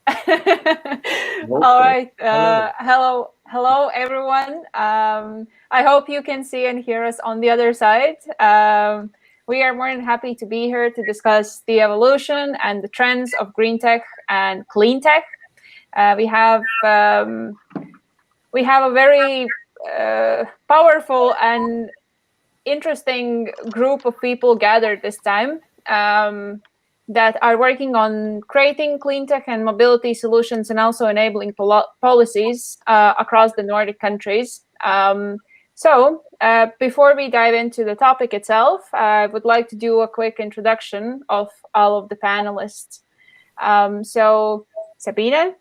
All right. Hello, everyone. I hope you can see and hear us on the other side. We are more than happy to be here to discuss the evolution and the trends of Greentech and Cleantech. We have a very powerful and interesting group of people gathered this time. That are working on creating clean tech and mobility solutions and also enabling policies across the Nordic countries. So before we dive into the topic itself, I would like to do a quick introduction of all of the panelists. So Sabine,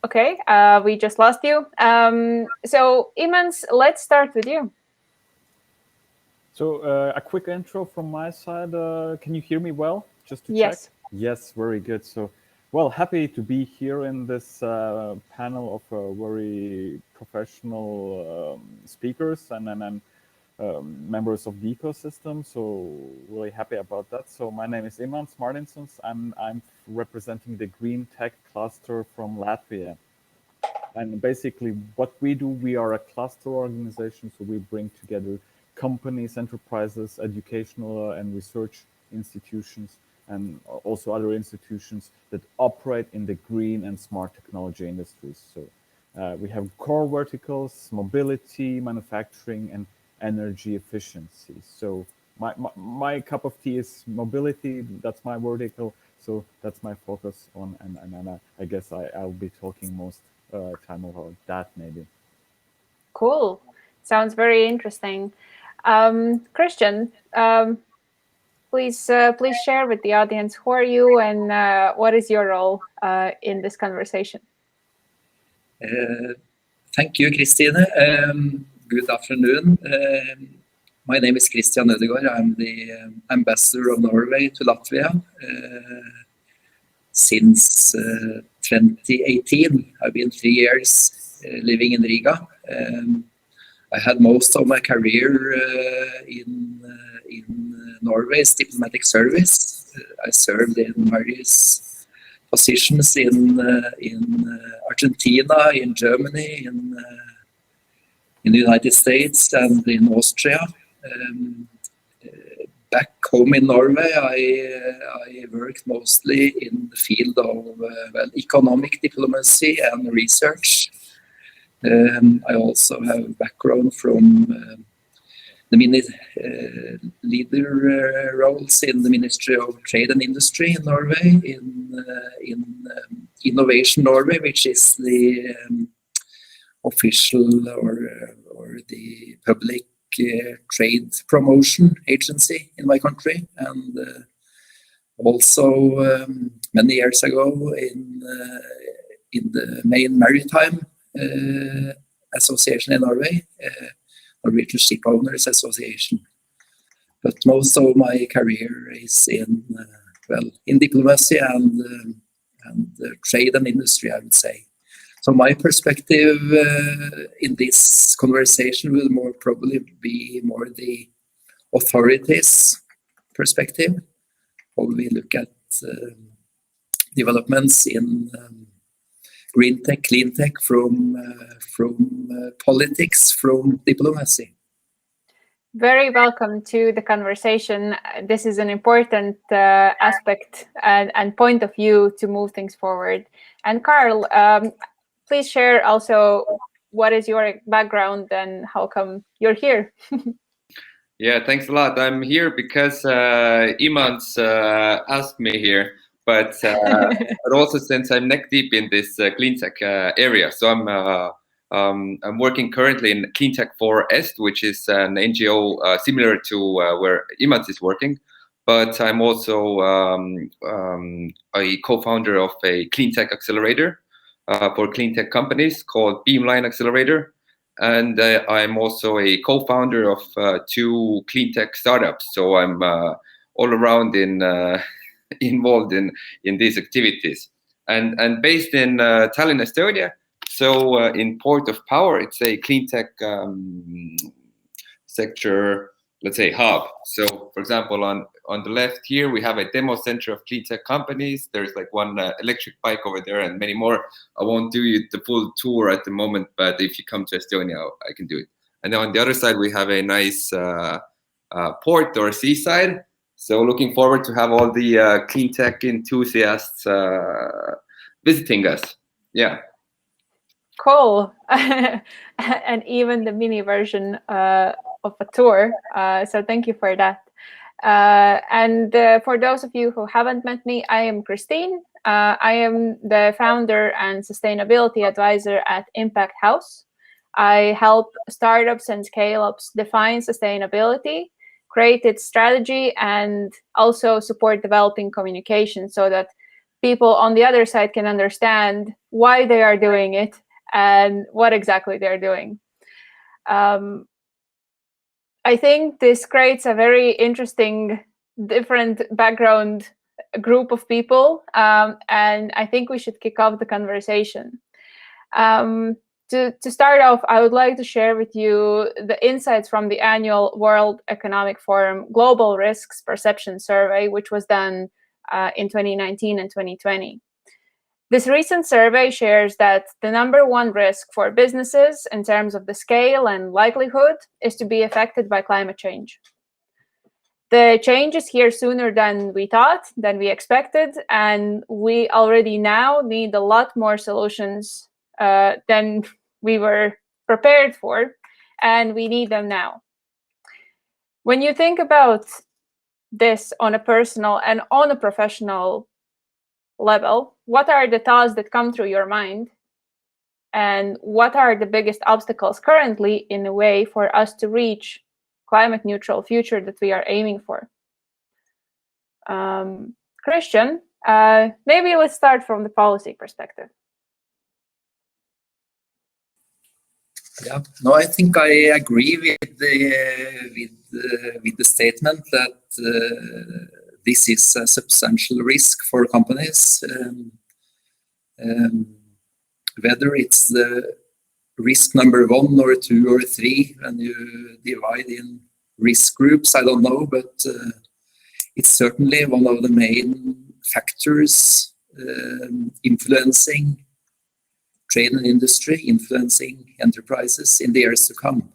okay, we just lost you. So Imants, let's start with you. So a quick intro from my side. Can you hear me well? Just to check. Yes, very good. So, well, happy to be here in this panel of very professional speakers and members of the ecosystem. So really happy about that. So my name is Imants Martinsons, and I'm representing the Greentech cluster from Latvia. And basically what we do, we are a cluster organization. So we bring together companies, enterprises, educational and research institutions, and also other institutions that operate in the green and smart technology industries. So we have core verticals, mobility, manufacturing, and energy efficiency. So my cup of tea is mobility. That's my vertical. So that's my focus on, and I guess I'll be talking most time about that maybe. Cool. Sounds very interesting. Kristian, please share with the audience who are you and what is your role in this conversation. Thank you, Kristīne. Good afternoon. My name is Kristian Ødegaard. I'm the ambassador of Norway to Latvia since 2018. I've been 3 years living in Riga. I had most of my career in Norway's diplomatic service. I served in various positions in Argentina, in Germany, in the United States, and in Austria. Back home in Norway, I worked mostly in the field of economic diplomacy and research. I also have background from the leader roles in the Ministry of Trade and Industry in Norway, in Innovation Norway, which is the official or the public trade promotion agency in my country, and also many years ago in the main maritime association in Norway, Norwegian Ship Owners Association. But most of my career is in diplomacy and trade and industry, I would say. So my perspective in this conversation will more probably be more the authorities' perspective, how we look at developments in green tech, clean tech, from politics, from diplomacy. Very welcome to the conversation. This is an important aspect and point of view to move things forward. And Karl, please share also what is your background and how come you're here? Yeah, thanks a lot. I'm here because Imants asked me here, but also since I'm neck deep in this clean tech area. So I'm working currently in Cleantech for Est, which is an NGO similar to where Imants is working. But I'm also a co-founder of a clean tech accelerator for clean tech companies called Beamline Accelerator. And I'm also a co-founder of 2 clean tech startups. So I'm all around involved in these activities. And based in Tallinn, Estonia. So in Port of Power, it's a clean tech sector let's say, hub. So, for example, on the left here, we have a demo center of clean tech companies. There's like one electric bike over there and many more. I won't do you the full tour at the moment, but if you come to Estonia, I can do it. And then on the other side, we have a nice port or seaside. So looking forward to have all the clean tech enthusiasts visiting us. Yeah. Cool. And even the mini version of a tour. So thank you for that. And for those of you who haven't met me, I am Kristīne. I am the founder and sustainability advisor at Impact House. I help startups and scale-ups define sustainability, create its strategy, and also support developing communication so that people on the other side can understand why they are doing it and what exactly they're doing. I think this creates a very interesting, different background group of people, and I think we should kick off the conversation. To start off, I would like to share with you the insights from the annual World Economic Forum Global Risks Perception Survey, which was done in 2019 and 2020. This recent survey shares that the #1 risk for businesses in terms of the scale and likelihood is to be affected by climate change. The change is here sooner than we thought, than we expected, and we already now need a lot more solutions than we were prepared for, and we need them now. When you think about this on a personal and on a professional level, what are the thoughts that come through your mind? And what are the biggest obstacles currently in a way for us to reach climate neutral future that we are aiming for? Kristian, maybe let's start from the policy perspective. Yeah, no, I think I agree with the statement that this is a substantial risk for companies. Whether it's the risk #1 or 2 or 3, when you divide in risk groups, I don't know, but it's certainly one of the main factors influencing trade and industry, influencing enterprises in the years to come.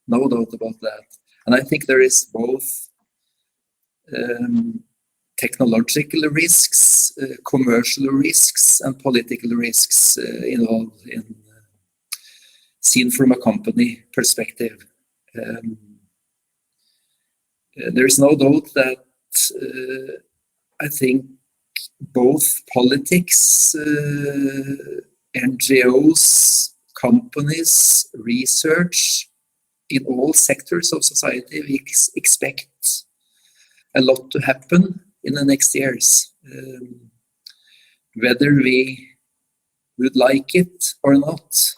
No doubt about that. And I think there is both technological risks, commercial risks, and political risks involved in seen from a company perspective. There is no doubt that I think both politics, NGOs, companies, research in all sectors of society, we expect a lot to happen in the next years. Whether we would like it or not,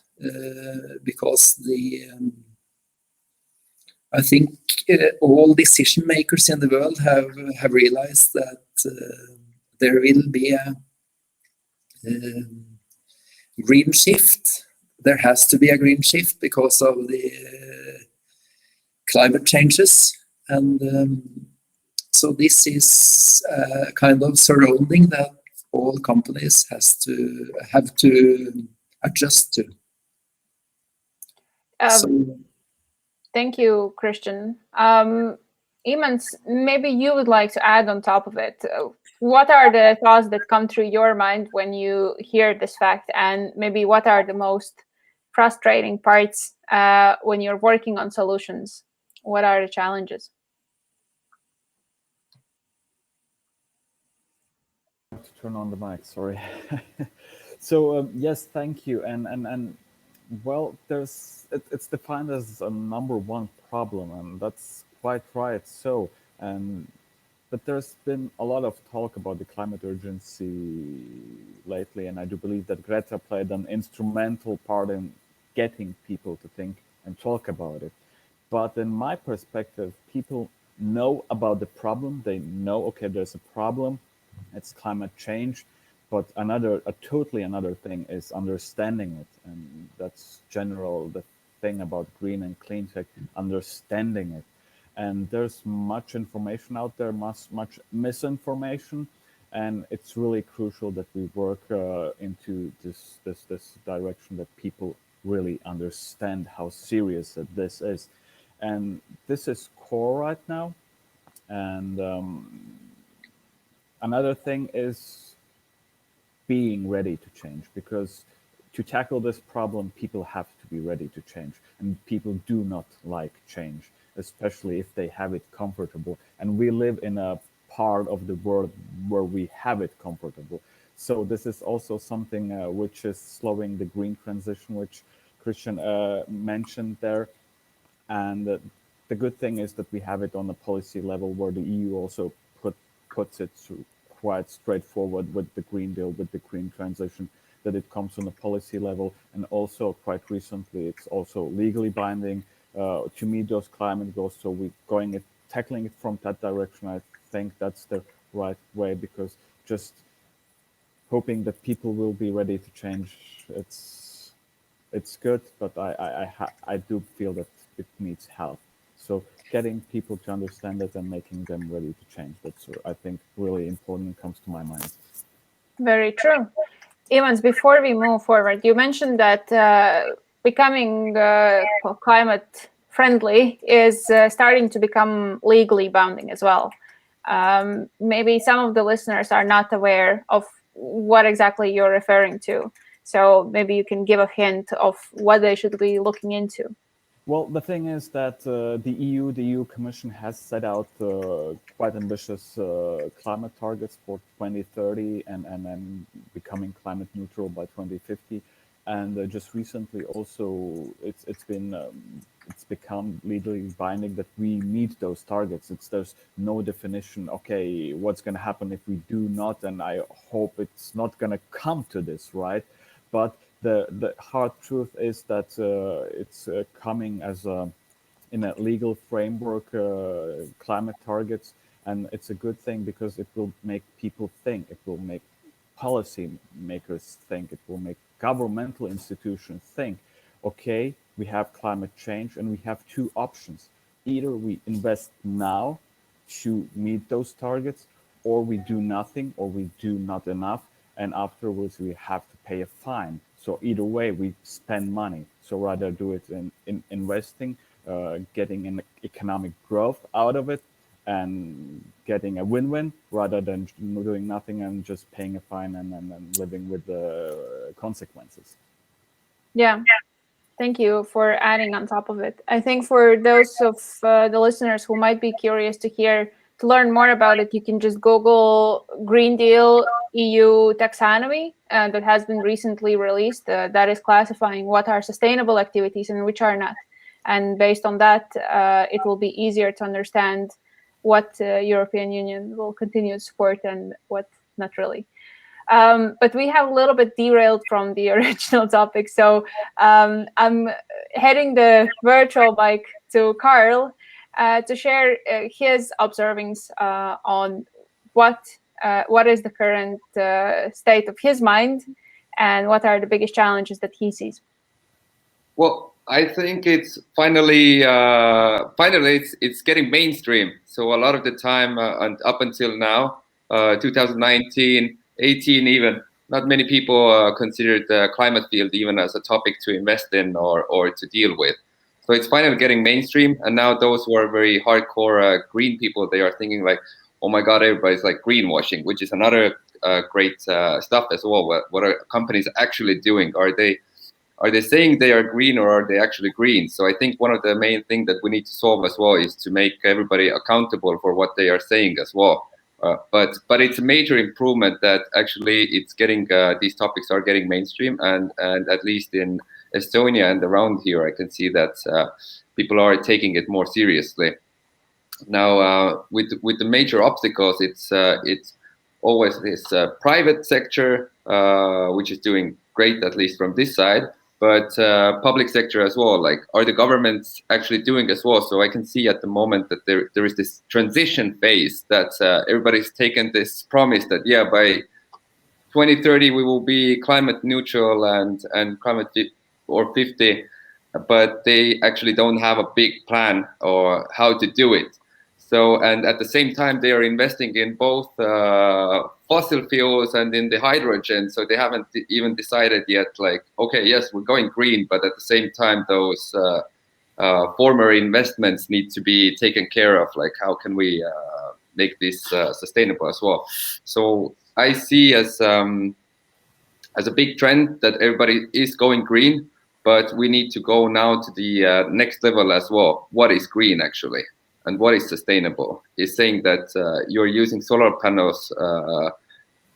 because I think all decision makers in the world have realized that there will be a green shift. There has to be a green shift because of the climate changes, and so this is a kind of surrounding that all companies have to adjust to. Thank you, Kristian. Imants, maybe you would like to add on top of it. What are the thoughts that come through your mind when you hear this fact, and maybe what are the most frustrating parts when you're working on solutions? What are the challenges? I have to turn on the mic, sorry. So yes, thank you. And well, it's defined as a #1 problem, and that's quite right. So, but there's been a lot of talk about the climate urgency lately, and I do believe that Greta played an instrumental part in getting people to think and talk about it. But in my perspective, people know about the problem. They know, okay, there's a problem, it's climate change. But a totally another thing is understanding it, and that's the thing about green and clean tech, understanding it. And there's much information out there, much misinformation, and it's really crucial that we work into this direction, that people really understand how serious that this is. And this is core right now. And another thing is being ready to change, because to tackle this problem, people have to be ready to change, and people do not like change, especially if they have it comfortable. And we live in a part of the world where we have it comfortable. So this is also something which is slowing the green transition, which Kristian mentioned there. And the good thing is that we have it on the policy level, where the EU also puts it quite straightforward with the Green Deal, with the green transition, that it comes on the policy level. And also quite recently, it's also legally binding to meet those climate goals. So we're tackling it from that direction. I think that's the right way, because just hoping that people will be ready to change, it's good, but I do feel that it needs help. So getting people to understand it and making them ready to change, that's, I think, really important and comes to my mind. Very true. Imants, before we move forward, you mentioned that becoming climate friendly is starting to become legally binding as well. Maybe some of the listeners are not aware of what exactly you're referring to. So maybe you can give a hint of what they should be looking into. Well, the thing is that the EU Commission has set out quite ambitious climate targets for 2030 and then becoming climate neutral by 2050. And just recently also it's become legally binding that we meet those targets. There's no definition, okay, what's going to happen if we do not, and I hope it's not going to come to this, right? But the hard truth is that it's coming as in a legal framework, climate targets, and it's a good thing because it will make people think, it will make policy makers think, it will make governmental institutions think, okay, we have climate change and we have two options. Either we invest now to meet those targets, or we do nothing, or we do not enough, and afterwards we have to pay a fine. So either way, we spend money. So rather do it in investing, getting an economic growth out of it, and getting a win-win, rather than doing nothing and just paying a fine and living with the consequences. Yeah. Thank you for adding on top of it. I think for those of the listeners who might be curious to learn more about it, you can just Google Green Deal EU taxonomy that has been recently released. That is classifying what are sustainable activities and which are not. And based on that, it will be easier to understand what European Union will continue to support and what not really. But we have a little bit derailed from the original topic. So I'm heading the virtual mic to Karl to share his observings on what is the current state of his mind and what are the biggest challenges that he sees. Well, I think it's finally it's getting mainstream. So a lot of the time and up until now, 2019, 18 even, not many people considered the climate field even as a topic to invest in or to deal with. So it's finally getting mainstream, and now those who are very hardcore green people, they are thinking like, oh my God, everybody's like greenwashing, which is another great stuff as well. What are companies actually doing? Are they saying they are green, or are they actually green? So I think one of the main things that we need to solve as well is to make everybody accountable for what they are saying as well. But it's a major improvement that actually it's getting these topics are getting mainstream, and at least in Estonia and around here, I can see that people are taking it more seriously. Now, with the major obstacles, it's always this private sector, which is doing great, at least from this side. But public sector as well, like, are the governments actually doing as well? So I can see at the moment that there is this transition phase that everybody's taken this promise that, yeah, by 2030 we will be climate neutral and climate or 50, but they actually don't have a big plan or how to do it. So, and at the same time, they are investing in both fossil fuels and in the hydrogen. So they haven't even decided yet, like, okay, yes, we're going green, but at the same time, those former investments need to be taken care of. Like, how can we make this sustainable as well? So I see as a big trend that everybody is going green, but we need to go now to the next level as well. What is green actually? And what is sustainable? Is saying that you're using solar panels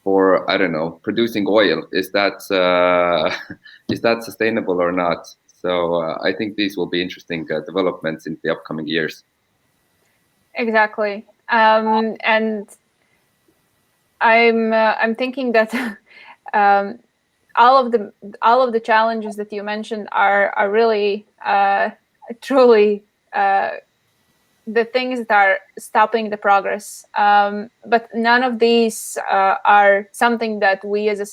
for, I don't know, producing oil. Is that sustainable or not? So I think these will be interesting developments in the upcoming years. Exactly, and I'm thinking that all of the challenges that you mentioned are really truly the things that are stopping the progress, but none of these are something that we as a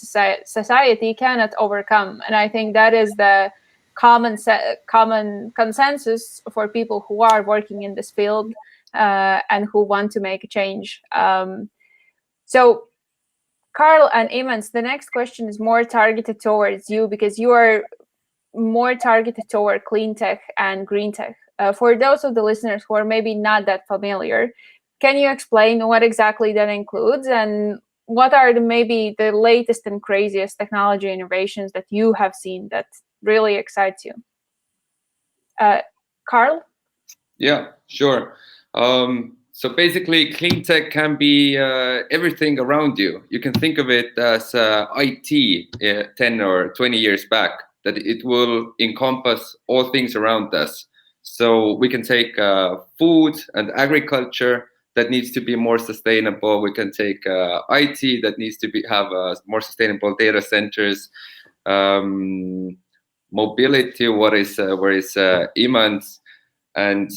society cannot overcome. And I think that is the common consensus for people who are working in this field and who want to make a change. So Karl and Imants, the next question is more targeted towards you, because you are more targeted toward clean tech and green tech. For those of the listeners who are maybe not that familiar, can you explain what exactly that includes, and what are maybe the latest and craziest technology innovations that you have seen that really excites you? Karl? Yeah, sure. So basically, clean tech can be everything around you. You can think of it as IT 10 or 20 years back, that it will encompass all things around us. So we can take food and agriculture that needs to be more sustainable. We can take IT that needs to have more sustainable data centers. Mobility, where is Imants? And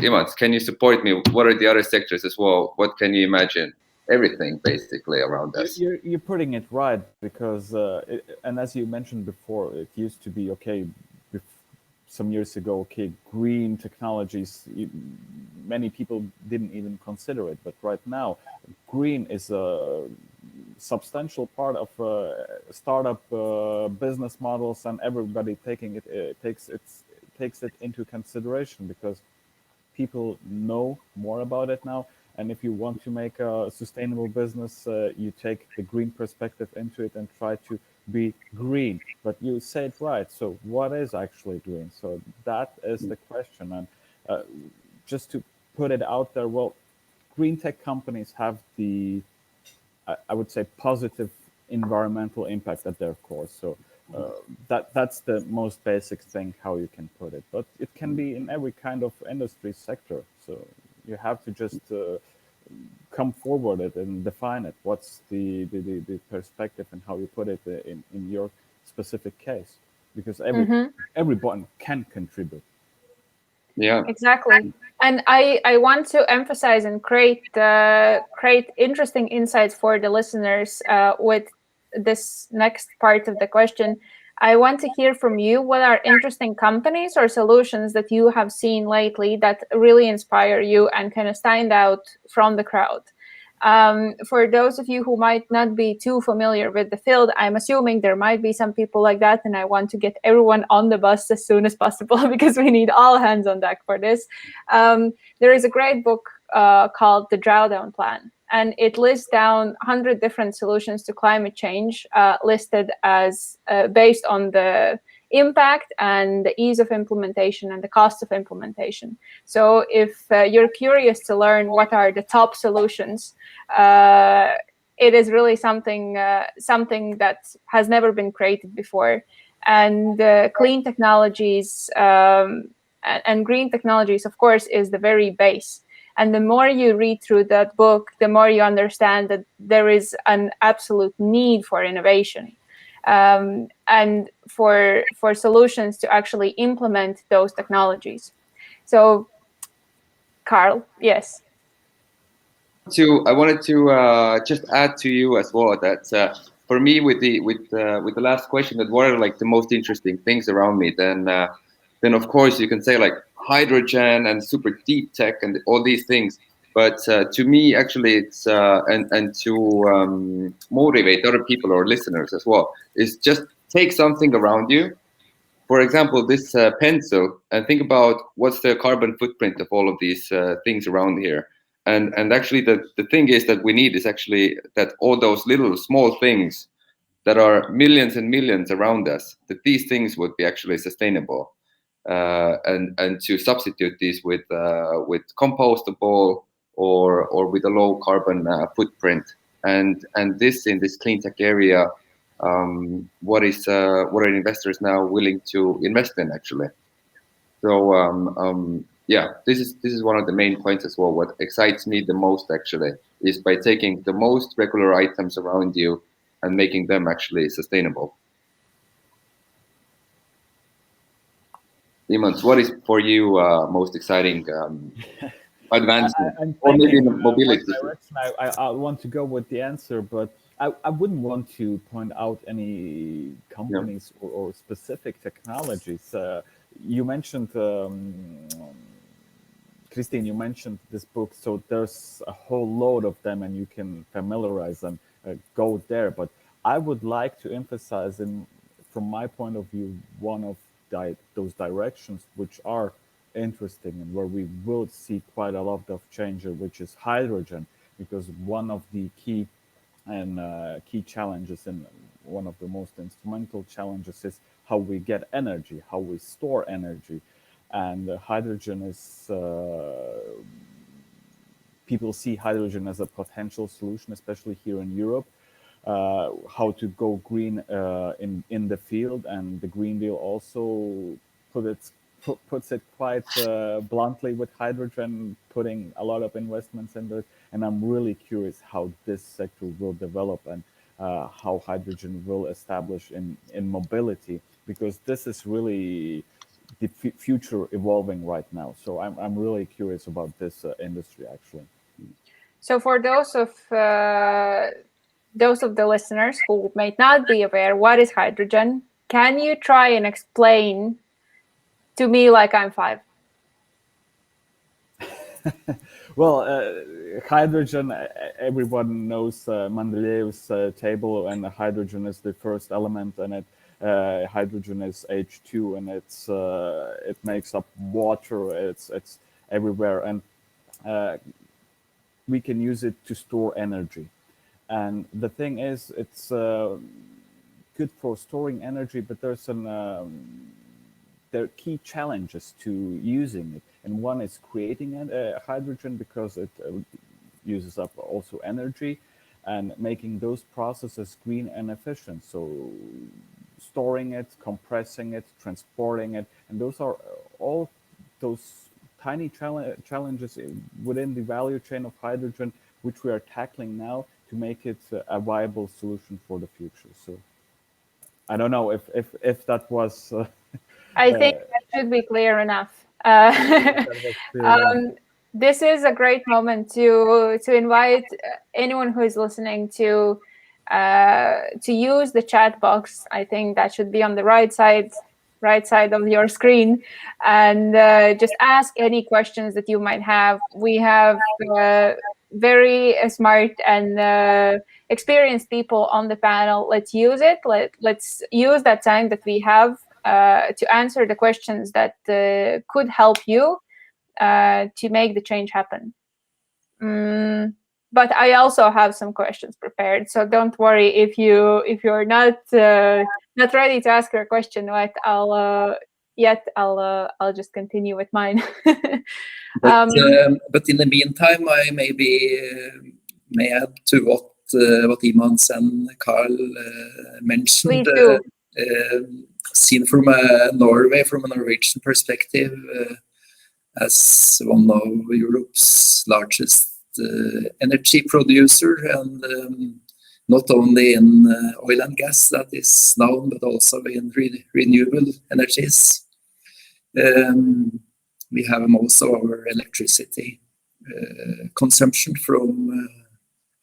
Imants, can you support me? What are the other sectors as well? What can you imagine? Everything basically around us. You're putting it right, because and as you mentioned before, it used to be okay some years ago. Okay, green technologies, many people didn't even consider it, but right now, green is a substantial part of startup business models, and everybody takes it into consideration, because people know more about it now. And if you want to make a sustainable business, you take the green perspective into it and try to be green. But you said right. So what is actually green? So that is the question. And just to put it out there, well, green tech companies have the, I would say, positive environmental impact at their core. So that's the most basic thing how you can put it. But it can be in every kind of industry sector. So you have to just come forward it and define it. What's the perspective and how you put it in your specific case? Because everyone can contribute. Yeah, exactly. And I want to emphasize and create interesting insights for the listeners with this next part of the question. I want to hear from you, what are interesting companies or solutions that you have seen lately that really inspire you and kind of stand out from the crowd? For those of you who might not be too familiar with the field, I'm assuming there might be some people like that, and I want to get everyone on the bus as soon as possible, because we need all hands on deck for this. There is a great book called The Drawdown Plan, and it lists down 100 different solutions to climate change, listed as based on the impact and the ease of implementation and the cost of implementation. So if you're curious to learn what are the top solutions, it is really something that has never been created before. And clean technologies and green technologies, of course, is the very base. And the more you read through that book, the more you understand that there is an absolute need for innovation and for solutions to actually implement those technologies. So, Karl, yes. I wanted to just add to you as well that for me, with the last question, that what are like the most interesting things around me, then of course you can say like hydrogen and super deep tech and all these things. But to me, actually, it's and to motivate other people or listeners as well, is just take something around you. For example, this pencil, and think about what's the carbon footprint of all of these things around here. And actually, the thing is that we need is actually that all those little small things that are millions and millions around us, that these things would be actually sustainable. And to substitute these with compostable or with a low carbon footprint, and this in this clean tech area, what are investors now willing to invest in actually? So yeah, this is one of the main points as well. What excites me the most actually is by taking the most regular items around you and making them actually sustainable. Imants, what is for you most exciting advancement, or maybe mobility? I want to go with the answer, but I wouldn't want to point out any companies or specific technologies. You mentioned, Kristīne, you mentioned this book, so there's a whole load of them and you can familiarize and go there. But I would like to emphasize, from my point of view, one of those directions which are interesting and where we will see quite a lot of change, which is hydrogen, because one of the key challenges and one of the most instrumental challenges is how we get energy, how we store energy. And hydrogen is, people see hydrogen as a potential solution, especially here in Europe. How to go green in the field, and the Green Deal also puts it quite bluntly with hydrogen, putting a lot of investments in it. And I'm really curious how this sector will develop and how hydrogen will establish in mobility, because this is really the future evolving right now. So I'm really curious about this industry actually. So for those of the listeners who may not be aware, what is hydrogen? Can you try and explain to me like I'm 5? Well, hydrogen, everyone knows Mendeleev's table, and hydrogen is the first element, and hydrogen is H2, and it makes up water. It's everywhere, and we can use it to store energy. And the thing is, it's good for storing energy, but there are key challenges to using it. And one is creating hydrogen, because it uses up also energy, and making those processes green and efficient. So storing it, compressing it, transporting it, and those are all those tiny challenges within the value chain of hydrogen, which we are tackling now to make it a viable solution for the future. So I don't know if that was. I think that should be clear enough. This is a great moment to invite anyone who is listening to use the chat box. I think that should be on the right side of your screen, and just ask any questions that you might have. We have very smart and experienced people on the panel. Let's use it. Let's use that time that we have to answer the questions that could help you to make the change happen. But I also have some questions prepared, so don't worry if you're not ready to ask your question. Right? I'll just continue with mine. But in the meantime, I may add to what Imants and Karl mentioned. Please do. Seen from Norway, from a Norwegian perspective, as one of Europe's largest energy producer, and not only in oil and gas that is known, but also in renewable energies. We have most of our electricity consumption from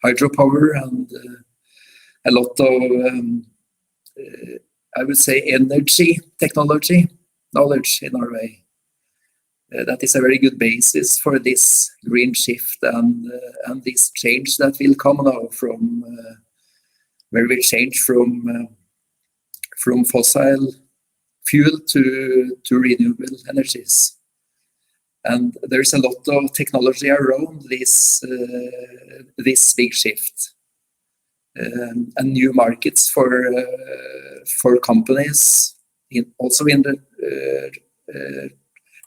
hydropower, a lot of, I would say, energy technology knowledge in Norway. That is a very good basis for this green shift and this change that will come now from where we change from fossil fuel to renewable energies. And there's a lot of technology around this big shift, and new markets for companies, also in the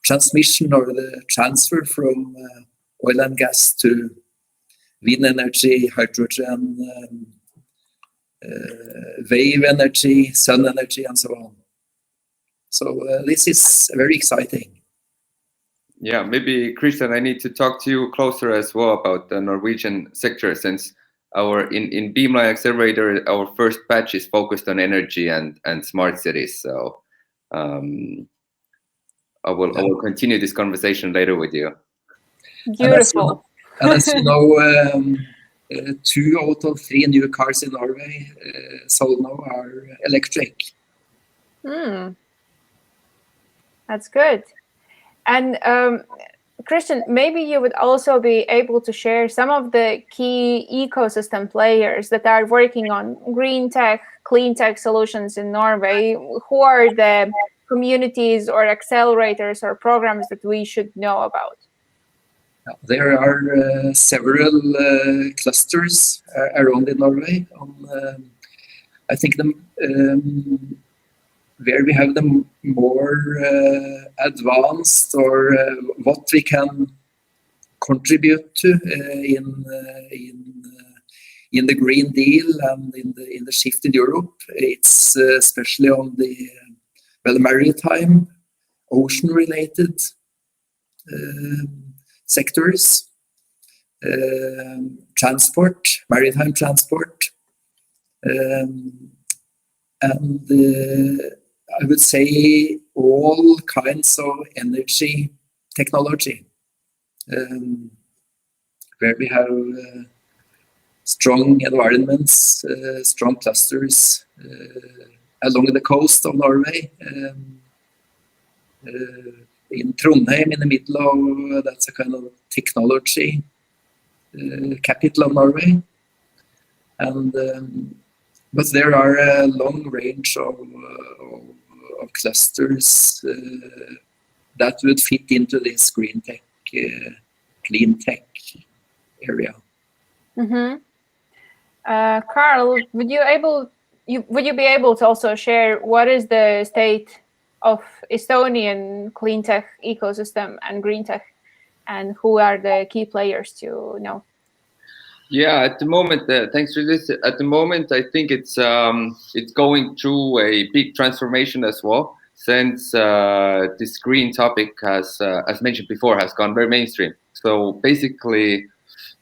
transmission or the transfer from oil and gas to wind energy, hydrogen, wave energy, sun energy, and so on. So this is very exciting. Yeah, maybe Kristian, I need to talk to you closer as well about the Norwegian sector, since in Beamline Accelerator, our first batch is focused on energy and smart cities. So I will continue this conversation later with you. Beautiful. And as you know, 2 out of 3 new cars in Norway sold now are electric. That's good. And Kristian, maybe you would also be able to share some of the key ecosystem players that are working on Greentech, Cleantech solutions in Norway. Who are the communities or accelerators or programs that we should know about? There are several clusters around in Norway. I think where we have the more advanced or what we can contribute to in the Green Deal and in the shift in Europe. It's especially on the maritime, ocean-related sectors, transport, maritime transport, and I would say all kinds of energy technology, where we have strong environments, strong clusters along the coast of Norway. In Trondheim, in the middle of, that's a kind of technology capital of Norway. And but there are a long range of clusters that would fit into this Greentech, Cleantech area. Karl, would you be able to also share what is the state of Estonian Cleantech ecosystem and Greentech, and who are the key players to know? Yeah, at the moment, thanks for this. At the moment, I think it's going through a big transformation as well, since this green topic has, as mentioned before, has gone very mainstream. So basically,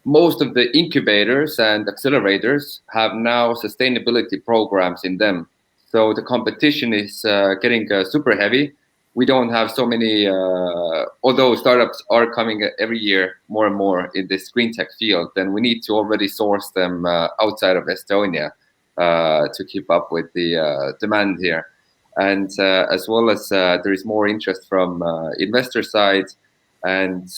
most of the incubators and accelerators have now sustainability programs in them. So the competition is getting super heavy. We don't have so many, although startups are coming every year more and more in this green tech field, then we need to already source them outside of Estonia to keep up with the demand here. And as well as there is more interest from investor side. And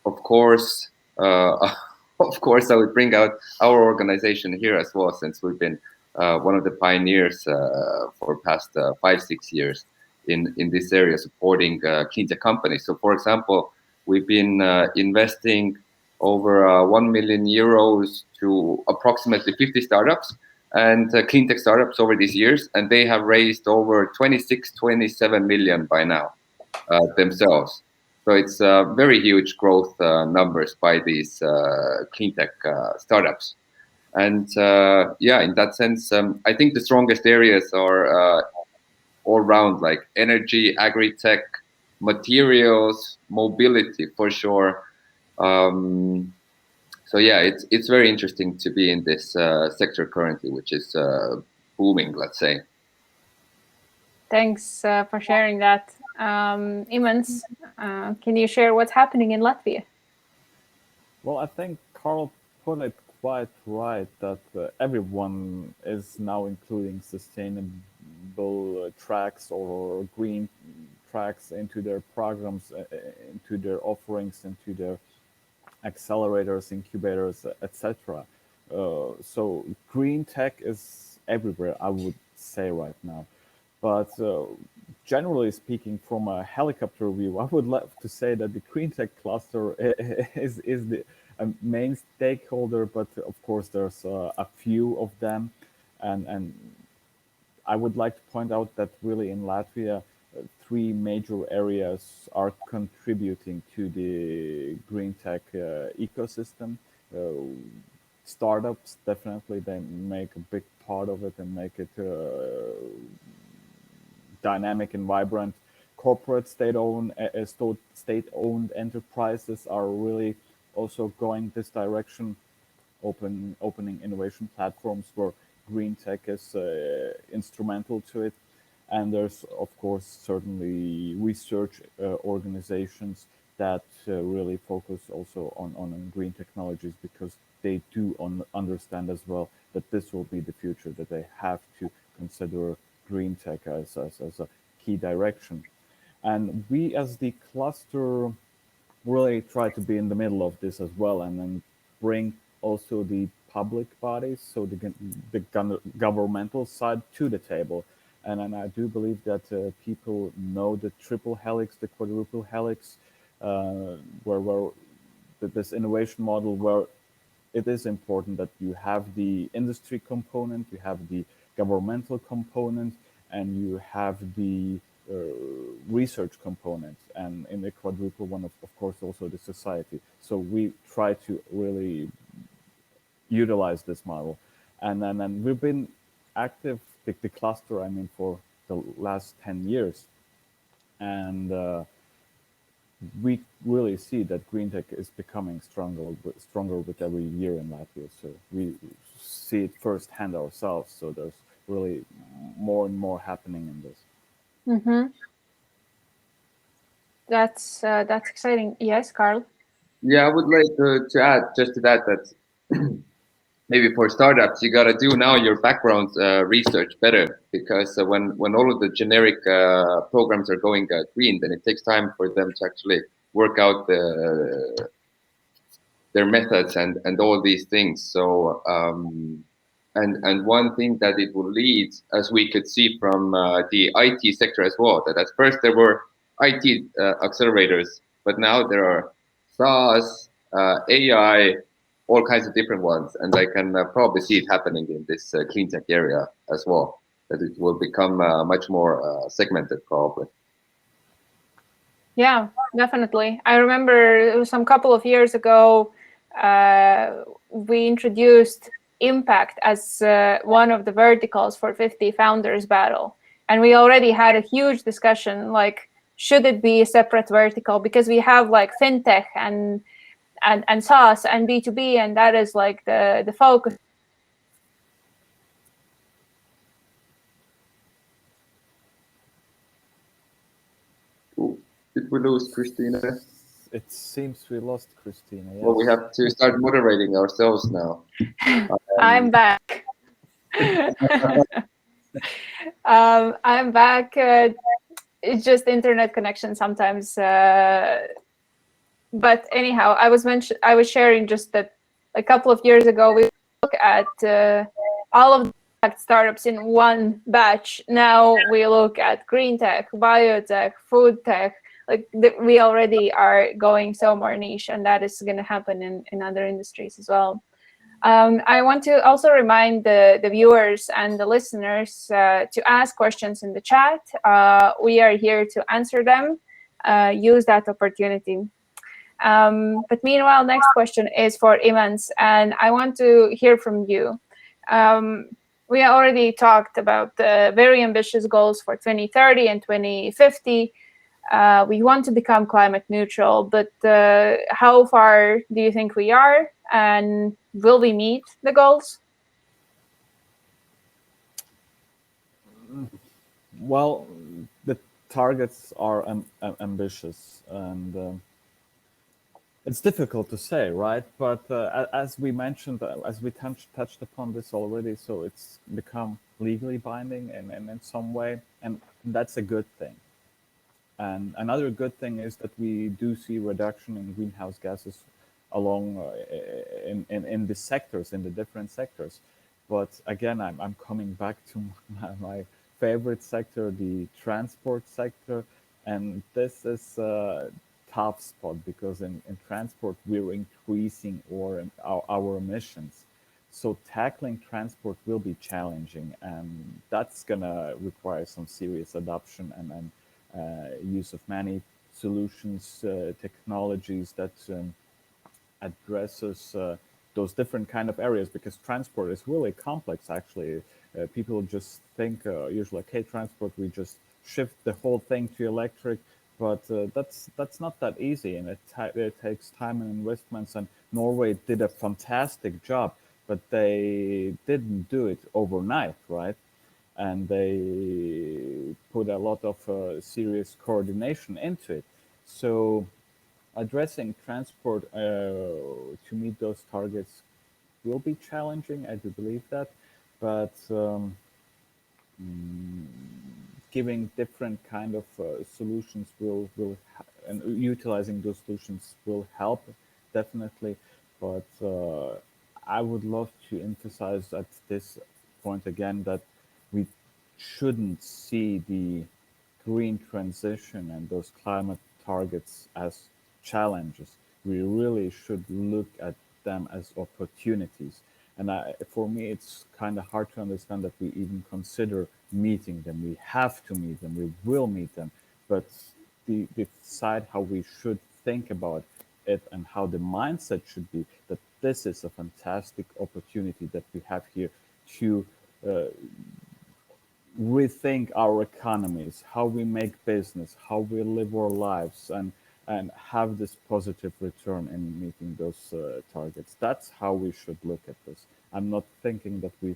of course, I would bring out our organization here as well, since we've been one of the pioneers for past 5-6 years in this area, supporting cleantech companies. So, for example, we've been investing over 1 million euros to approximately 50 startups and cleantech startups over these years, and they have raised over 27 million by now themselves. So it's very huge growth numbers by these cleantech startups. And yeah, in that sense, I think the strongest areas are all around, like energy, agri-tech, materials, mobility for sure. So yeah, it's very interesting to be in this sector currently, which is booming, let's say. Thanks for sharing that. Imants, can you share what's happening in Latvia? Well, I think Karl put it quite right that everyone is now including sustainable tracks or green tracks into their programs, into their offerings, into their accelerators, incubators, etc. So green tech is everywhere, I would say right now. But generally speaking, from a helicopter view, I would love to say that the Greentech cluster is the main stakeholder, but of course there's a few of them, and I would like to point out that really in Latvia, three major areas are contributing to the green tech ecosystem. Startups, definitely, they make a big part of it and make it dynamic and vibrant. Corporate state-owned enterprises are really also going this direction, opening innovation platforms where green tech is instrumental to it. And there's, of course, certainly research organizations that really focus also on green technologies, because they do understand as well that this will be the future, that they have to consider green tech as a key direction. And we as the cluster really try to be in the middle of this as well, and then bring also the public bodies, so the governmental side to the table. And I do believe that people know the triple helix, the quadruple helix, where this innovation model, where it is important that you have the industry component, you have the governmental component, and you have the research component, and in the quadruple one, of course, also the society. So we try to really utilize this model, and then we've been active, the cluster, I mean, for the last 10 years, and we really see that green tech is becoming stronger with every year in Latvia. So we see it firsthand ourselves. So there's really more and more happening in this. Mm-hmm. That's exciting. Yes, Karl? Yeah, I would like to add just to that maybe for startups, you got to do now your background research better, because when all of the generic programs are going green, then it takes time for them to actually work out their methods and all these things. So and one thing that it will lead, as we could see from the IT sector as well, that at first there were IT accelerators, but now there are SaaS, AI, all kinds of different ones, and I can probably see it happening in this clean tech area as well, that it will become much more segmented probably. Yeah, definitely. I remember it was some couple of years ago, we introduced impact as one of the verticals for 50 Founders Battle. And we already had a huge discussion, like, should it be a separate vertical? Because we have like fintech and SaaS and B2B, and that is like the focus. Did we lose Kristīne? It seems we lost Kristīne. Yes. Well, we have to start moderating ourselves now. I'm back. I'm back. It's just internet connection sometimes. But anyhow, I was sharing just that a couple of years ago we look at all of the startups in one batch. Now we look at green tech, biotech, food tech. Like we already are going so more niche, and that is going to happen in other industries as well. I want to also remind the viewers and the listeners to ask questions in the chat. We are here to answer them. Use that opportunity. But meanwhile, next question is for Imants, and I want to hear from you. We already talked about the very ambitious goals for 2030 and 2050. We want to become climate neutral, but how far do you think we are, and will we meet the goals? Well, the targets are ambitious, and It's difficult to say, right? But as we mentioned, as we touched upon this already, so it's become legally binding in some way, and that's a good thing. And another good thing is that we do see reduction in greenhouse gases along in the sectors, in the different sectors. But again, I'm coming back to my favorite sector, the transport sector, and this is tough spot because in transport we're increasing our emissions. So tackling transport will be challenging, and that's gonna require some serious adoption and use of many solutions, technologies that addresses those different kind of areas, because transport is really complex. Actually, people just think usually, okay, transport, we just shift the whole thing to electric. But that's not that easy, and it takes time and investments. And Norway did a fantastic job, but they didn't do it overnight, right? And they put a lot of serious coordination into it. So addressing transport to meet those targets will be challenging. I do believe that, but giving different kind of solutions and utilizing those solutions will help, definitely. But I would love to emphasize at this point again that we shouldn't see the green transition and those climate targets as challenges. We really should look at them as opportunities. And for me, it's kind of hard to understand that we even consider meeting them. We have to meet them. We will meet them. But the side how we should think about it and how the mindset should be, that this is a fantastic opportunity that we have here to rethink our economies, how we make business, how we live our lives, and have this positive return in meeting those targets. That's how we should look at this. I'm not thinking that we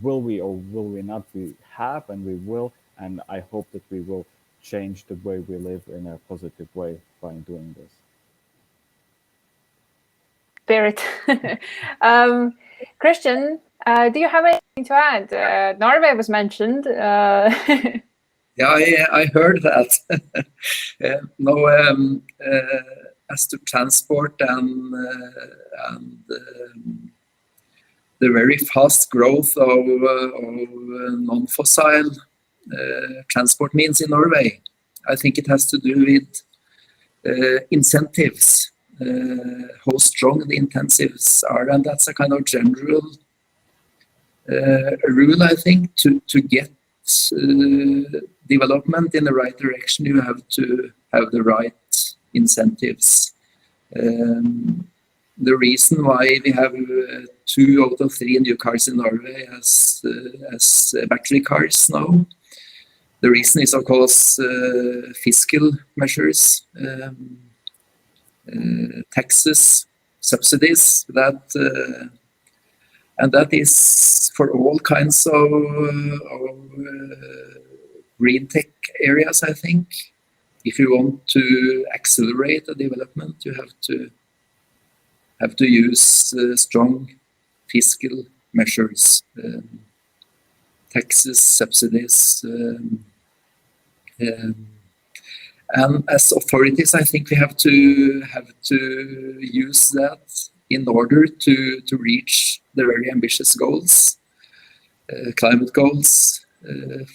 will not. We have and we will, and I hope that we will change the way we live in a positive way by doing this. Spirit. Kristian, do you have anything to add? Norway was mentioned. Yeah, I heard that. As to transport and the very fast growth of non-fossil transport means in Norway, I think it has to do with incentives, how strong the incentives are, and that's a kind of general rule, I think, to get development in the right direction. You have to have the right incentives. The reason why we have 2 out of 3 new cars in Norway as battery cars now, the reason is, of course, fiscal measures, taxes, subsidies, and that is for all kinds of green tech areas, I think. If you want to accelerate the development, you have to use strong fiscal measures, taxes, subsidies, and as authorities, I think we have to use that in order to reach the very ambitious goals, climate goals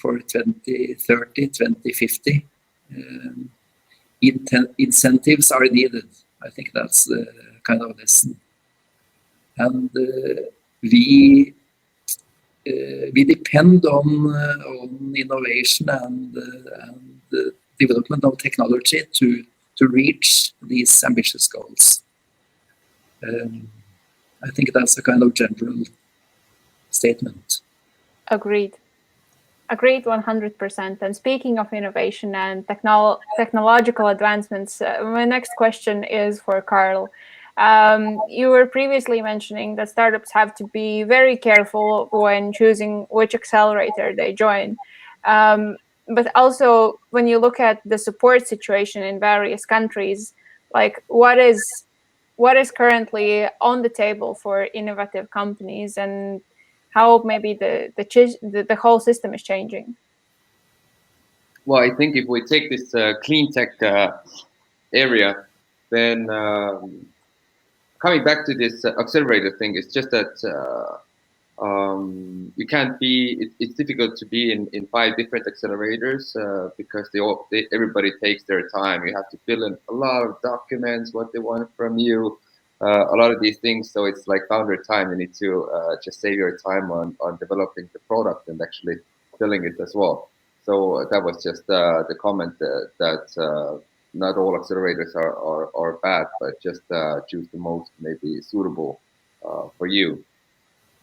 for 2030, 2050. Incentives are needed. I think that's the kind of lesson. And we depend on innovation and development of technology to reach these ambitious goals. I think that's a kind of general statement. Agreed 100%. And speaking of innovation and technological advancements, my next question is for Karl. You were previously mentioning that startups have to be very careful when choosing which accelerator they join. But also, when you look at the support situation in various countries, like what is what is currently on the table for innovative companies and how maybe the whole system is changing. Well, I think if we take this clean tech area, then coming back to this accelerator thing, it's just that you can't be. It's difficult to be in 5 different accelerators because everybody takes their time. You have to fill in a lot of documents, what they want from you, a lot of these things. So it's like founder time. You need to just save your time on developing the product and actually filling it as well. So that was just the comment that not all accelerators are bad, but just choose the most maybe suitable for you.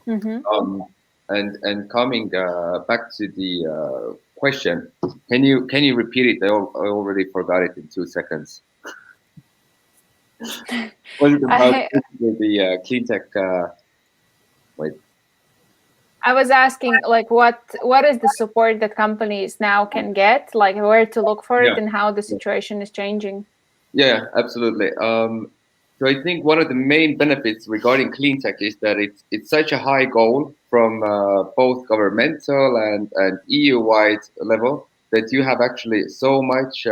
Mm-hmm. And coming back to the question, can you repeat it? I already forgot it in 2 seconds. Was it about the clean tech? Wait. I was asking, like, what is the support that companies now can get, like where to look for it, and how the situation is changing? Yeah, absolutely. So I think one of the main benefits regarding clean tech is that it's such a high goal from both governmental and EU-wide level that you have actually so much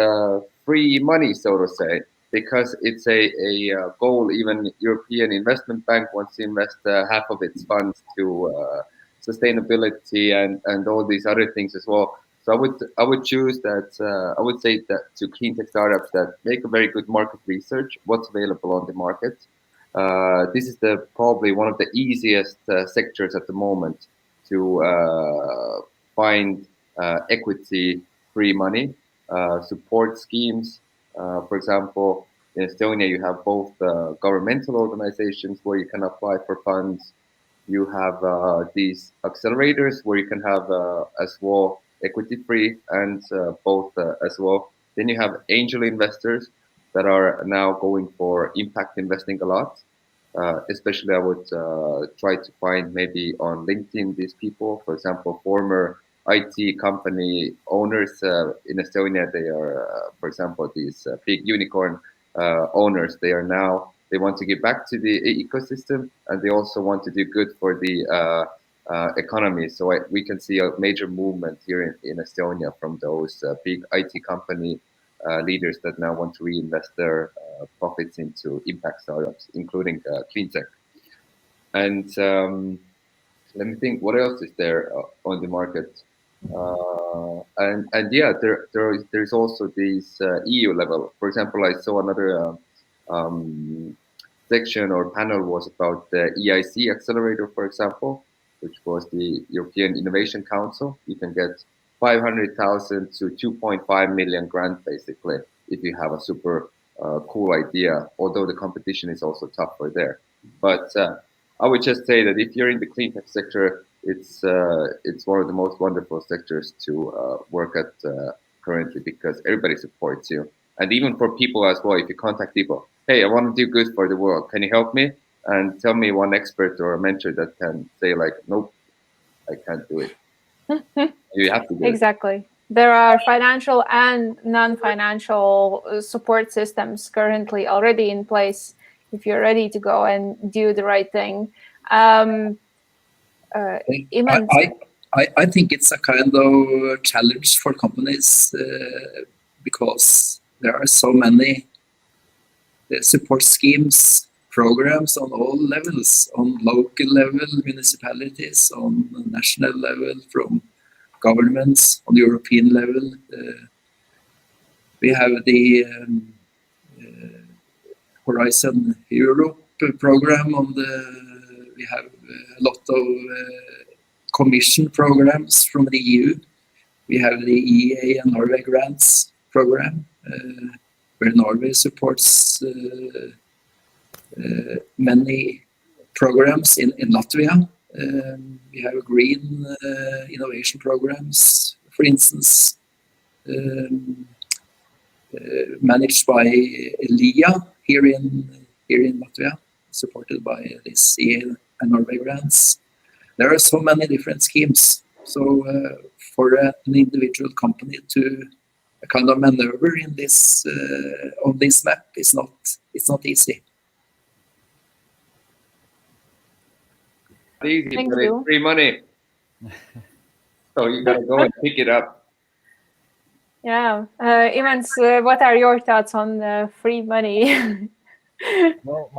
free money, so to say, because it's a goal. Even European Investment Bank wants to invest half of its funds to sustainability and all these other things as well. So I would choose that. I would say that to clean tech startups that make a very good market research, what's available on the market. This is probably one of the easiest sectors at the moment to find equity-free money, support schemes. For example, in Estonia, you have both governmental organizations where you can apply for funds. You have these accelerators where you can have as well equity free and both as well. Then you have angel investors that are now going for impact investing a lot. Especially, I would try to find maybe on LinkedIn these people. For example, former IT company owners in Estonia. They are, for example, these big unicorn owners. They want to give back to the ecosystem, and they also want to do good for the economy. So we can see a major movement here in Estonia from those big IT company leaders that now want to reinvest their profits into impact startups, including clean tech. And let me think, what else is there on the market? And yeah, there's also these EU level. For example, I saw another section or panel was about the EIC accelerator, for example, which was the European Innovation Council. You can get 500,000 to 2.5 million grant, basically, if you have a super cool idea, although the competition is also tougher there. But I would just say that if you're in the clean tech sector, it's one of the most wonderful sectors to work at currently, because everybody supports you. And even for people as well, if you contact people, hey, I want to do good for the world, can you help me? And tell me one expert or a mentor that can say like, nope, I can't do it. You have to do exactly. it. There are financial and non-financial support systems currently already in place if you're ready to go and do the right thing. I think it's a kind of challenge for companies because there are so many support schemes, programs on all levels, on local level, municipalities, on national level, from governments, on European level. We have the Horizon Europe program we have a lot of commission programs from the EU. We have the EA and Norway grants program, where Norway supports many programs in Latvia. We have green innovation programs, for instance, managed by LIA here in Latvia, supported by this EA and Norway grants. There are so many different schemes. So for an individual company to kind of maneuver in this on this map, it's not easy. easy, Thank but you. it's free money. So you gotta go and pick it up. Yeah. Imants, what are your thoughts on free money? Well,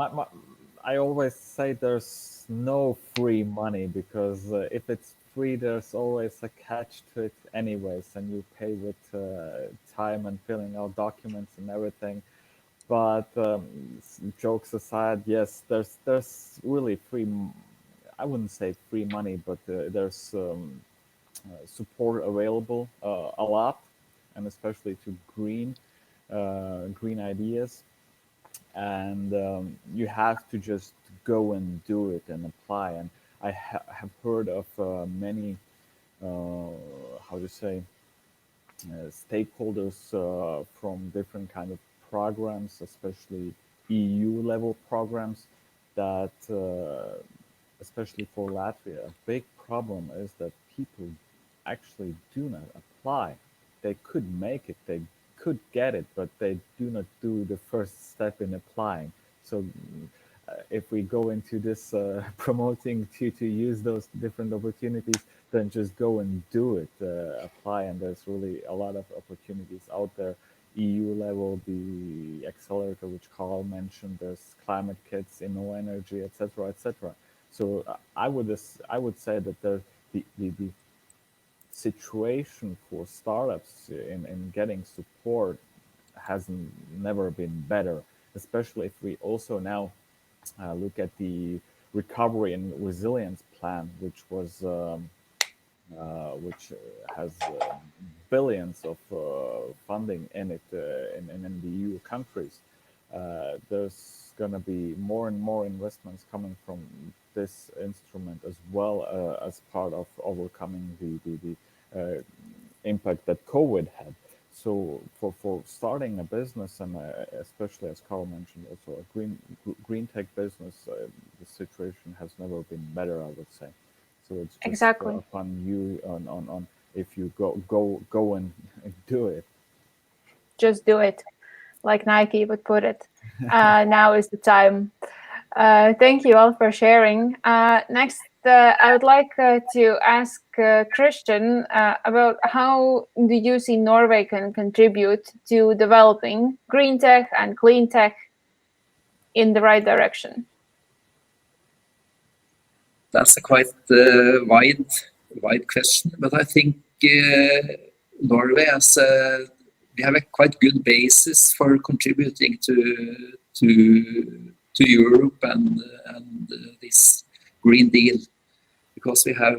I always say there's no free money because if it's free, there's always a catch to it anyways, and you pay with time and filling out documents and everything. But jokes aside, yes, there's really I wouldn't say free money, but there's support available a lot, and especially to green ideas. And you have to just go and do it and apply. And I have heard of many, how to say, stakeholders from different kind of programs, especially EU level programs, that especially for Latvia, a big problem is that people actually do not apply. They could make it, they could get it, but they do not do the first step in applying. So if we go into this promoting to use those different opportunities, then just go and do it, apply, and there's really a lot of opportunities out there. EU level, the accelerator which Karl mentioned, there's climate kits, Inno Energy, etc., etc. So I would say that the situation for startups in getting support has never been better, especially if we also now look at the recovery and resilience plan, which was which has billions of funding in it in the EU countries. There's going to be more and more investments coming from this instrument as well as part of overcoming the impact that COVID had. So for starting a business, and especially as Karl mentioned, also a green tech business, the situation has never been better, I would say. So it's just Exactly. upon you on if you go and do it. Just do it, like Nike would put it. Now is the time. Thank you all for sharing. Next, I would like to ask Kristian about how do you see Norway can contribute to developing green tech and clean tech in the right direction? That's a quite wide question, but I think Norway has we have a quite good basis for contributing to Europe and this Green Deal, because we have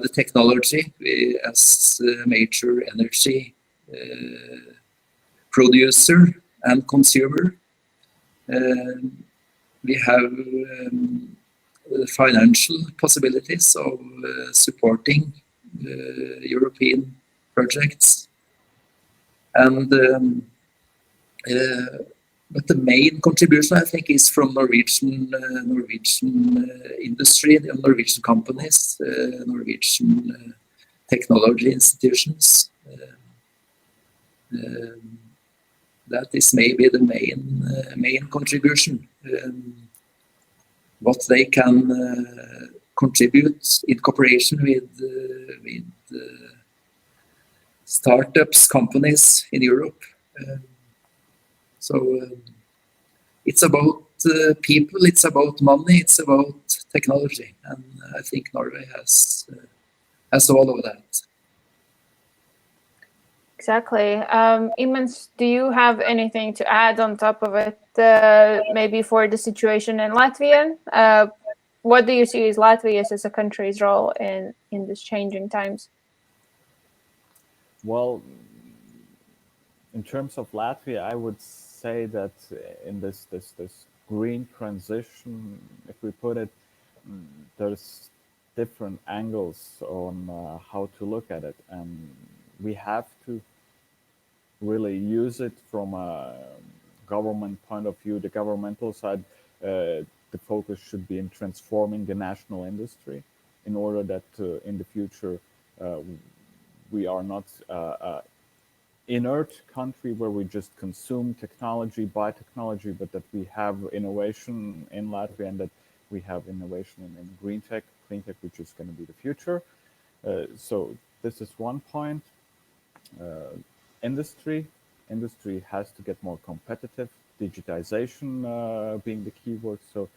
the technology as a major energy producer and consumer. We have financial possibilities of supporting European projects, and but the main contribution, I think, is from Norwegian industry, Norwegian companies, Norwegian technology institutions. That is maybe the main contribution. What they can contribute in cooperation with startups, companies in Europe. So it's about people, it's about money, it's about technology, and I think Norway has all of that. Exactly. Imants, do you have anything to add on top of it, maybe for the situation in Latvia? What do you see as Latvia as a country's role in these changing times? Well, in terms of Latvia, I would say that in this green transition, if we put it, there's different angles on how to look at it, and we have to really use it from a government point of view. The governmental side, the focus should be in transforming the national industry in order that in the future we are not inert country where we just consume technology, buy technology, but that we have innovation in Latvia and that We have innovation in Greentech, Cleantech, which is going to be the future. So this is one point. Industry has to get more competitive. Digitization being the keyword. So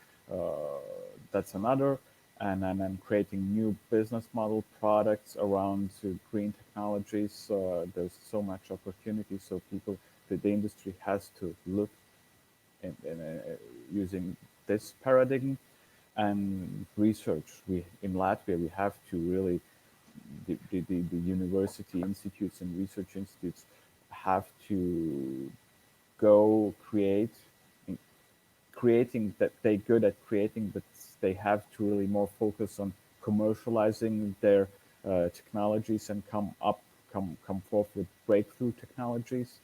that's another. And then creating new business model products around green technologies. There's so much opportunity. So the industry has to look in using this paradigm. And research. In Latvia, we have to really, the university institutes and research institutes have to go creating that they're good at creating, but they have to really more focus on commercializing their technologies and come forth with breakthrough technologies,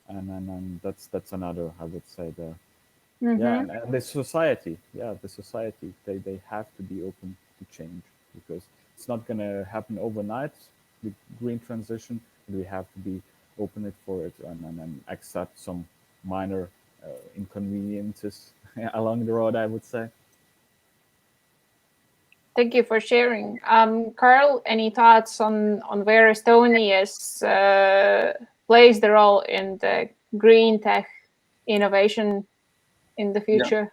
and that's another, I would say, yeah, and the society, they have to be open to change, because it's not going to happen overnight with green transition. We have to be open for it and accept some minor inconveniences along the road, I would say. Thank you for sharing. Karl, any thoughts on where Estonia's plays the role in the green tech innovation in the future?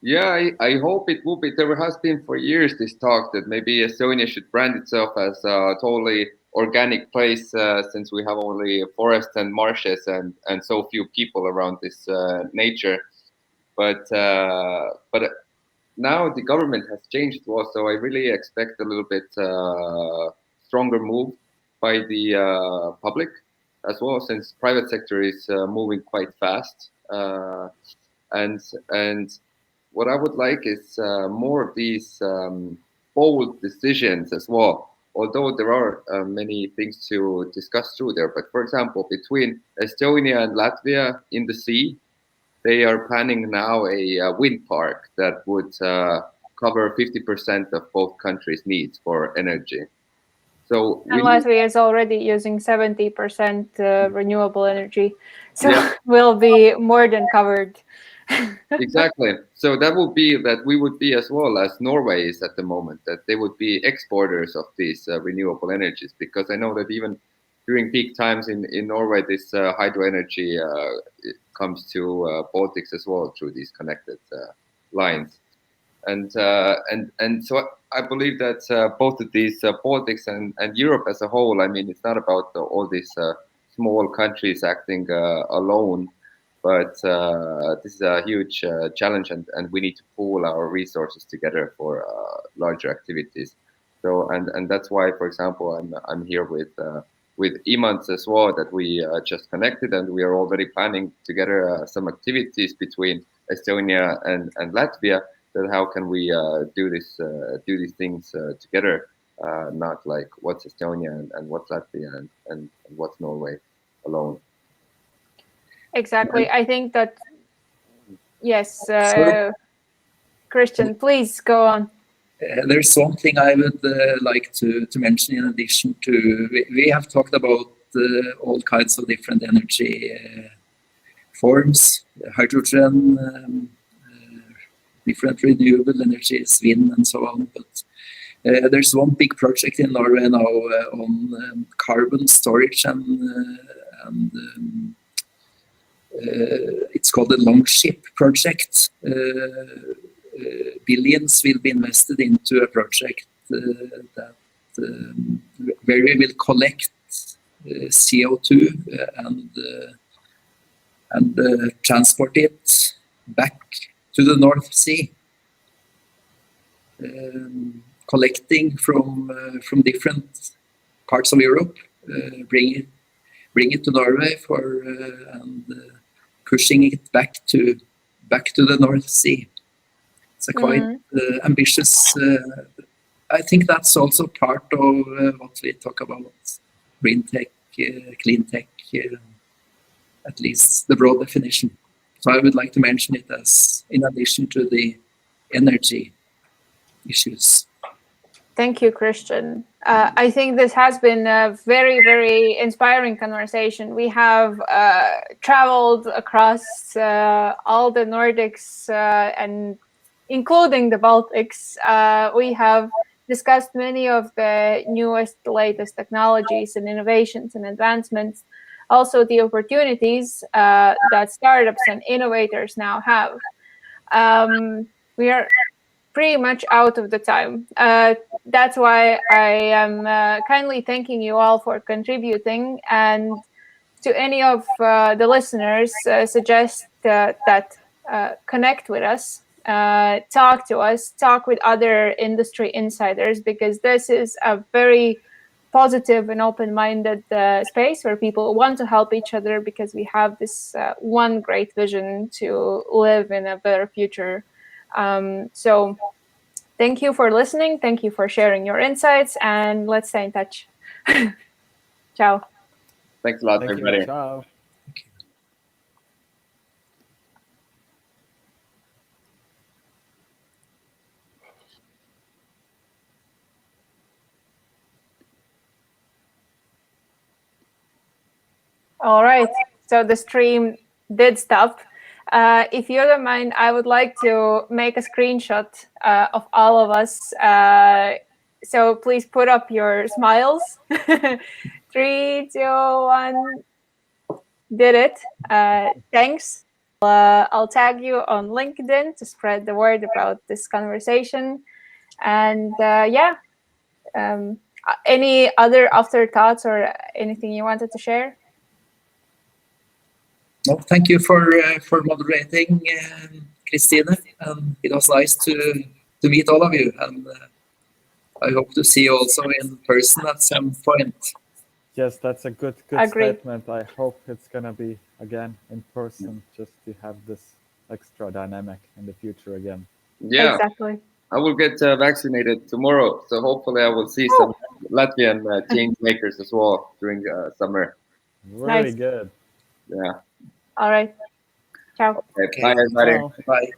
Yeah, I hope it will be. There has been for years this talk that maybe Estonia should brand itself as a totally organic place, since we have only forests and marshes and so few people around this nature. But now the government has changed also. I really expect a little bit stronger move by the public as well, since private sector is moving quite fast. And what I would like is more of these bold decisions as well. Although there are many things to discuss through there, but for example, between Estonia and Latvia in the sea, they are planning now a wind park that would cover 50% of both countries' needs for energy. So and Latvia is already using 70% renewable energy, so will be more than covered. Exactly. So that would be that we would be as well as Norway is at the moment, that they would be exporters of these renewable energies, because I know that even during peak times in Norway, this hydro energy comes to Baltics as well through these connected lines. And so I believe that both of these Baltics and Europe as a whole, I mean, it's not about all these small countries acting alone, but this is a huge challenge, and we need to pool our resources together for larger activities. So and that's why, for example, I'm here with Imants as well, that we just connected, and we are already planning together some activities between Estonia and Latvia. That how can we do these things together, not like what's Estonia and what's Latvia and what's Norway alone. Exactly. I think that, yes, Kristian, please go on. There's one thing I would like to mention in addition to, we have talked about all kinds of different energy forms, hydrogen, different renewable energies, wind and so on. But there's one big project in Norway now on carbon storage, and it's called the Longship Project. Billions will be invested into a project that where we will collect CO2 and transport it back to the North Sea, collecting from different parts of Europe, bring it to Norway and pushing it back to the North Sea. It's a quite ambitious. I think that's also part of what we talk about: Greentech, Cleantech, at least the broad definition. So I would like to mention it as in addition to the energy issues. Thank you, Kristian. I think this has been a very, very inspiring conversation. We have traveled across all the Nordics and including the Baltics. We have discussed many of the newest, latest technologies and innovations and advancements, also the opportunities that startups and innovators now have. We are pretty much out of the time. That's why I am kindly thanking you all for contributing, and to any of the listeners, suggest that connect with us, talk to us, talk with other industry insiders, because this is a very positive and open-minded space where people want to help each other, because we have this one great vision to live in a better future. So thank you for listening. Thank you for sharing your insights, and let's stay in touch. Ciao. Thanks a lot, Thank everybody. you. Ciao. All right, so the stream did stop. If you don't mind, I would like to make a screenshot of all of us. So please put up your smiles. 3, 2, 1. Did it. Thanks. I'll tag you on LinkedIn to spread the word about this conversation. And any other afterthoughts or anything you wanted to share? No, thank you for moderating, Kristīne. It was nice to meet all of you, and I hope to see you also in person at some point. Yes, that's a good Agreed. statement. I hope it's gonna be again in person, just to have this extra dynamic in the future again. Yeah, Exactly. I will get vaccinated tomorrow, so hopefully I will see some Latvian change makers as well during summer. Very Nice. good. Yeah. All right. Ciao. Okay. Bye, everybody. Ciao. Bye.